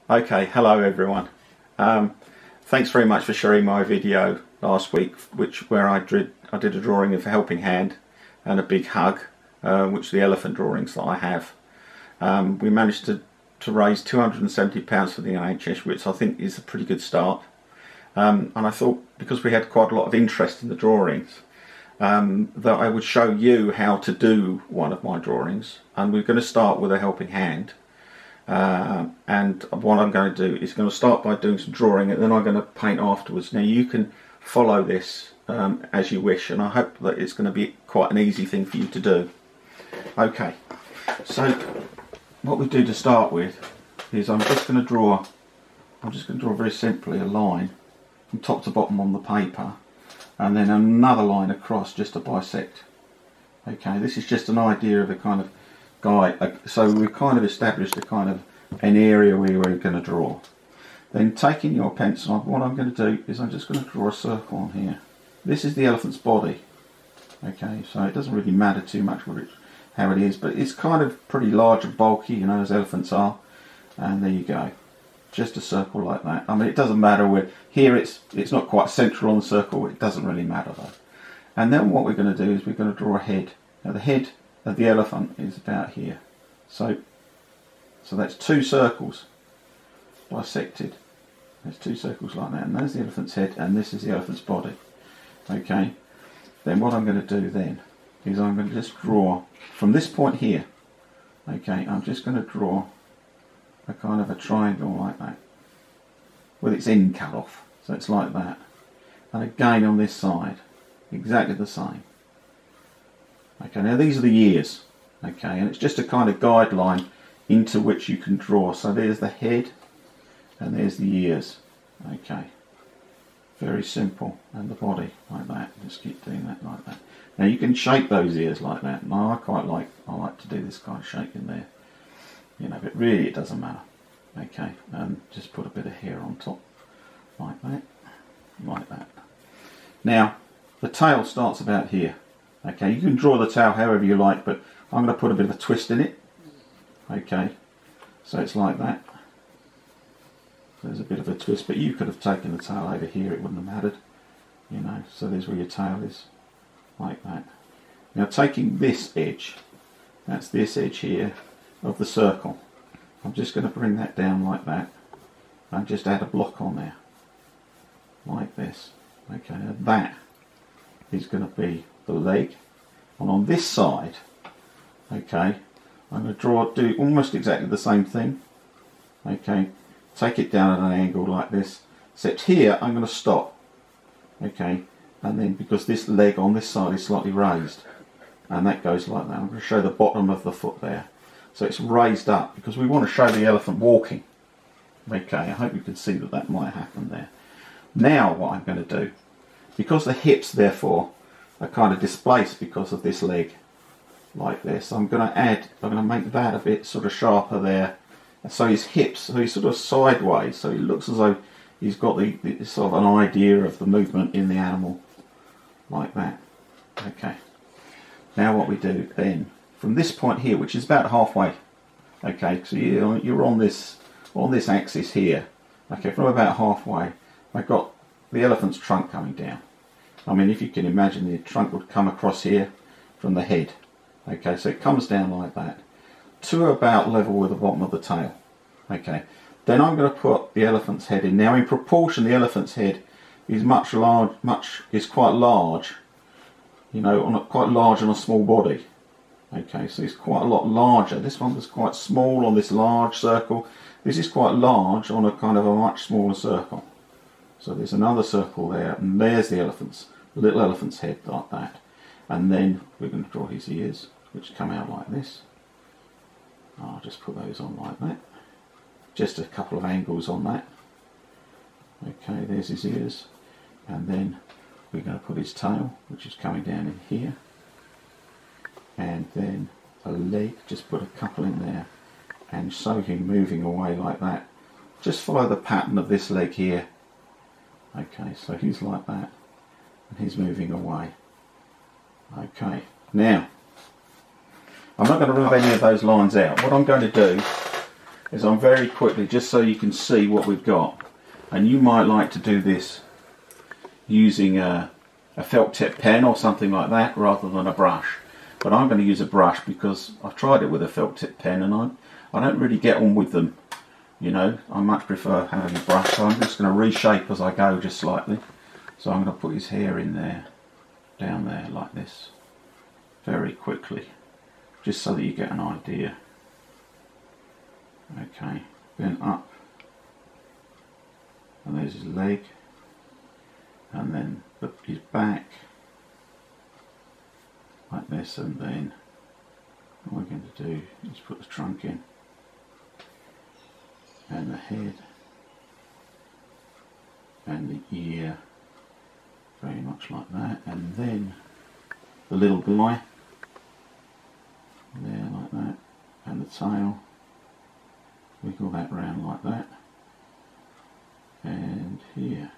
Okay, hello everyone. Thanks very much for sharing my video last week, where I did a drawing of a helping hand and a big hug, which are the elephant drawings that I have. We managed to raise £270 for the NHS, which I think is a pretty good start. And I thought, because we had quite a lot of interest in the drawings, that I would show you how to do one of my drawings. And we're going to start with a helping hand. And what I'm going to do is going to start by doing some drawing, and then I'm going to paint afterwards. Now you can follow this as you wish, and I hope that it's going to be quite an easy thing for you to do. Okay, so what we do to start with is I'm just going to draw very simply a line from top to bottom on the paper, and then another line across just to bisect. Okay, this is just an idea of a kind of guide. So we've kind of established an area where we're going to draw. Then taking your pencil, what I'm going to do is I'm just going to draw a circle on here. This is the elephant's body. Okay, so it doesn't really matter too much how it is, but it's kind of pretty large and bulky, you know, as elephants are. And there you go, just a circle like that. I mean, it doesn't matter where. Here it's not quite central on the circle. It doesn't really matter though. And then what we're going to do is we're going to draw a head. Now the head of the elephant is about here. So that's two circles bisected. There's two circles like that, and there's the elephant's head, and this is the elephant's body. Okay. Then what I'm going to do then is I'm going to just draw from this point here. Okay, I'm just going to draw a kind of a triangle like that with its end cut off. So it's like that. And again on this side, exactly the same. Okay, now these are the ears. Okay, and it's just a kind of guideline into which you can draw. So there's the head and there's the ears. Okay, very simple. And the body like that. Just keep doing that like that. Now you can shape those ears like that. And I like to do this kind of shape in there. You know, but really it doesn't matter. Okay, and just put a bit of hair on top like that, like that. Now the tail starts about here. Okay, you can draw the tail however you like, but I'm going to put a bit of a twist in it. Okay, so it's like that. There's a bit of a twist, but you could have taken the tail over here, it wouldn't have mattered. You know, so there's where your tail is, like that. Now taking this edge, that's this edge here of the circle, I'm just going to bring that down like that, and just add a block on there, like this. Okay, now that is going to be the leg, and on this side, okay, I'm going to do almost exactly the same thing. Okay, take it down at an angle like this, except here I'm going to stop. Okay, and then because this leg on this side is slightly raised, and that goes like that, I'm going to show the bottom of the foot there. So it's raised up because we want to show the elephant walking. Okay, I hope you can see that might happen there. Now what I'm going to do, because the hips therefore are kind of displaced because of this leg like this, I'm going to make that a bit sort of sharper there. So his hips, so he's sort of sideways, so he looks as though he's got the sort of an idea of the movement in the animal like that. Okay, now what we do then, from this point here, which is about halfway, okay, so you're on this axis here, okay, from about halfway, I've got the elephant's trunk coming down. I mean, if you can imagine, the trunk would come across here from the head. Okay, so it comes down like that to about level with the bottom of the tail. Okay, then I'm going to put the elephant's head in. Now, in proportion, the elephant's head is quite large. You know, quite large on a small body. Okay, so it's quite a lot larger. This one was quite small on this large circle. This is quite large on a kind of a much smaller circle. So there's another circle there, and there's the little elephant's head like that. And then we're going to draw his ears, which come out like this. I'll just put those on like that. Just a couple of angles on that. Okay, there's his ears. And then we're going to put his tail, which is coming down in here. And then the leg, just put a couple in there. And show him moving away like that. Just follow the pattern of this leg here. Okay, so he's like that. And he's moving away. Okay, now I'm not going to rub any of those lines out. What I'm going to do is I'm very quickly, just so you can see what we've got, and you might like to do this using a felt tip pen or something like that rather than a brush. But I'm going to use a brush because I've tried it with a felt tip pen and I don't really get on with them. You know, I much prefer having a brush, so I'm just going to reshape as I go just slightly. So I'm going to put his hair in there, down there like this, very quickly, just so that you get an idea. Okay, then up, and there's his leg, and then his back, like this, and then what we're going to do is put the trunk in, and the head, and the ear, very much like that, and then the little guy, there like that, and the tail, wiggle that round like that, and here.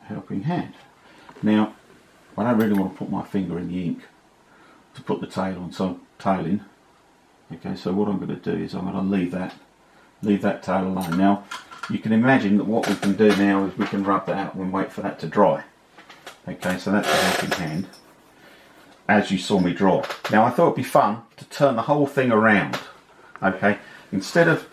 Helping hand. Now, I don't really want to put my finger in the ink to put the tail on, so tail in. Okay, so what I'm going to do is I'm going to leave that tail alone. Now, you can imagine that what we can do now is we can rub that out and wait for that to dry. Okay, so that's the helping hand, as you saw me draw. Now, I thought it'd be fun to turn the whole thing around. Okay, instead of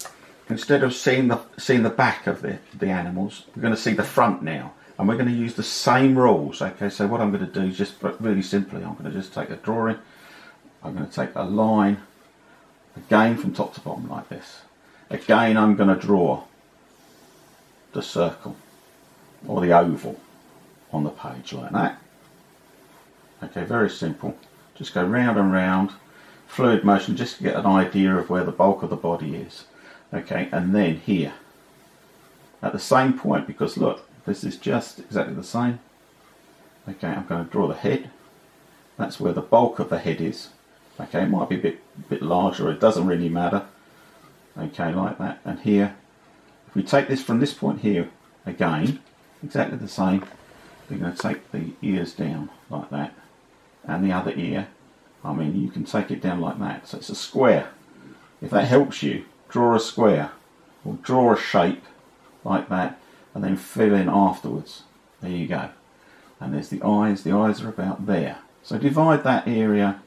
seeing the back of the animals, we're going to see the front now. And we're going to use the same rules. Okay, so what I'm going to do is just really simply, I'm going to just take a drawing, I'm going to take a line, again from top to bottom like this. Again, I'm going to draw the circle or the oval on the page like that. Okay, very simple. Just go round and round, fluid motion, just to get an idea of where the bulk of the body is. Okay, and then here, at the same point, because look, this is just exactly the same. Okay, I'm going to draw the head. That's where the bulk of the head is. Okay, it might be a bit larger, it doesn't really matter. Okay, like that. And here, if we take this from this point here, again, exactly the same, we're going to take the ears down like that. And the other ear, I mean, you can take it down like that. So it's a square. If that helps you, draw a square, or draw a shape like that, and then fill in afterwards. There you go. And there's the eyes are about there. So divide that area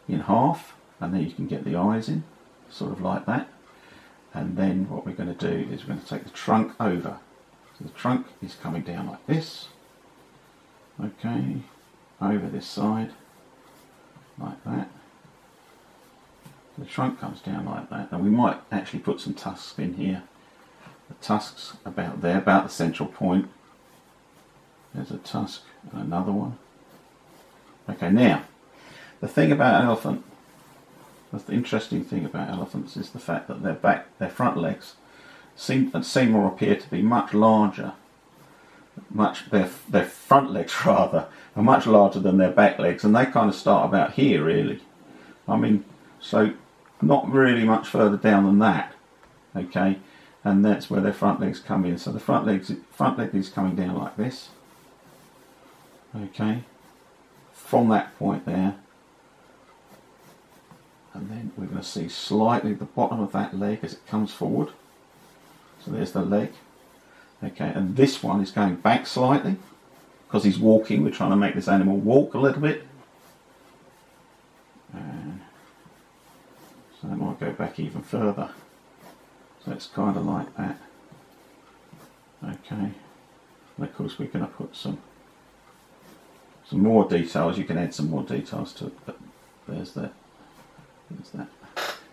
in half, and then you can get the eyes in, sort of like that. And then what we're going to do is we're going to take the trunk over. So the trunk is coming down like this. Okay, over this side, like that. The trunk comes down like that, and we might actually put some tusks in here. The tusks about there, about the central point. There's a tusk and another one. Okay, now, the thing about an elephant, the interesting thing about elephants is the fact that their front legs seem or appear to be much larger. Their front legs rather are much larger than their back legs, and they kind of start about here really. I mean, so not really much further down than that. Okay. And that's where their front legs come in. So the front leg is coming down like this. Okay. From that point there. And then we're going to see slightly the bottom of that leg as it comes forward. So there's the leg. Okay, and this one is going back slightly because he's walking. We're trying to make this animal walk a little bit. And so that might go back even further. So it's kind of like that. Okay. And of course we're going to put some more details. You can add some more details to it, but there's that. There's that.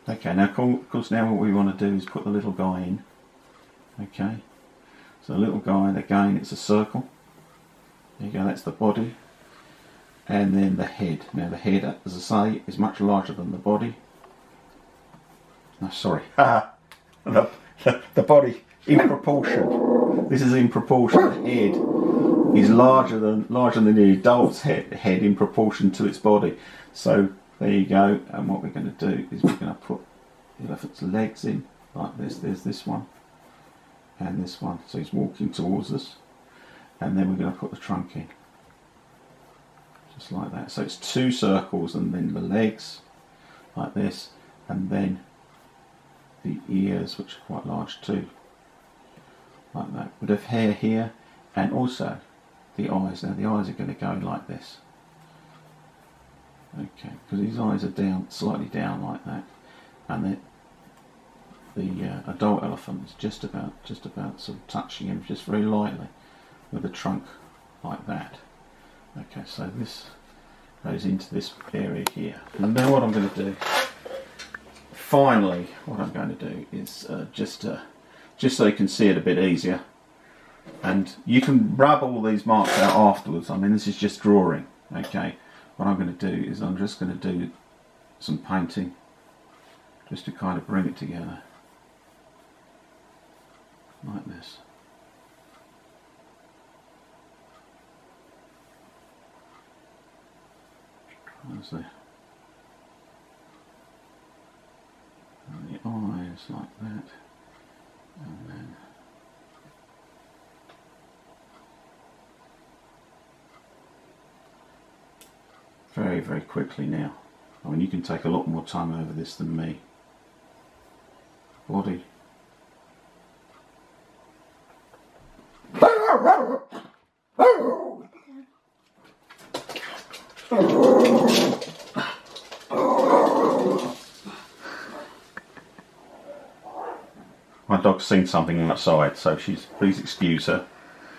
Okay, now of course now what we want to do is put the little guy in. Okay. So the little guy, again, it's a circle. There you go, that's the body. And then the head. Now the head, as I say, is much larger than the body. No, sorry. The body in proportion. This is in proportion. The head is larger than the adult's head in proportion to its body. So there you go. And what we're going to do is we're going to put the elephant's legs in like this. There's this one and this one. So he's walking towards us, and then we're going to put the trunk in, just like that. So it's two circles, and then the legs, like this, and then the ears, which are quite large too, like that, with a hair here, and also the eyes. Now the eyes are going to go like this, okay, because his eyes are down, slightly down like that, and the adult elephant is just about sort of touching him just very lightly with the trunk like that. Okay, so this goes into this area here. And now what I'm going to do, finally, what I'm going to do is just so you can see it a bit easier, and you can rub all these marks out afterwards. I mean, this is just drawing. Okay, what I'm going to do is I'm just going to do some painting just to kind of bring it together like this. There's the eyes like that, and then very, very quickly now. I mean, you can take a lot more time over this than me. Body. My dog's seen something outside, so please excuse her.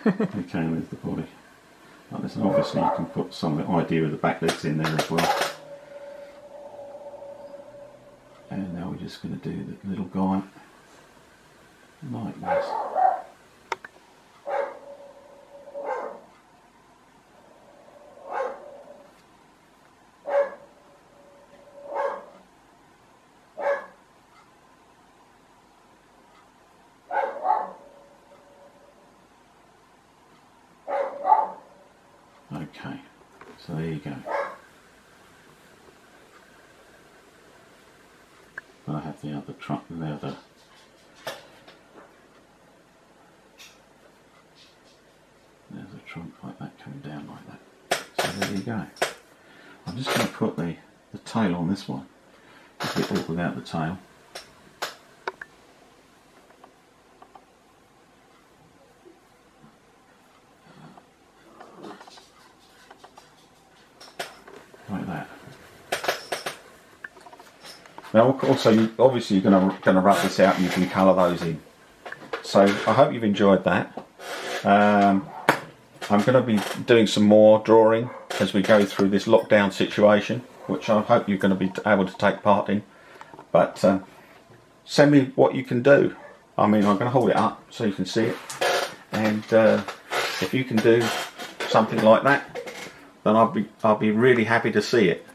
Okay, with the body. Like this, and obviously you can put some idea of the back legs in there as well. And now we're just going to do the little guy like this. Okay, so there you go. I have the other trunk, the other. There's a trunk like that coming down like that. So there you go. I'm just going to put the tail on this one. A bit all without the tail. Like that. Now also, obviously you're going to rub this out and you can colour those in. So I hope you've enjoyed that. I'm going to be doing some more drawing as we go through this lockdown situation, which I hope you're going to be able to take part in. But send me what you can do. I mean, I'm going to hold it up so you can see it. And if you can do something like that, then I'll be really happy to see it.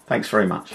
Thanks very much.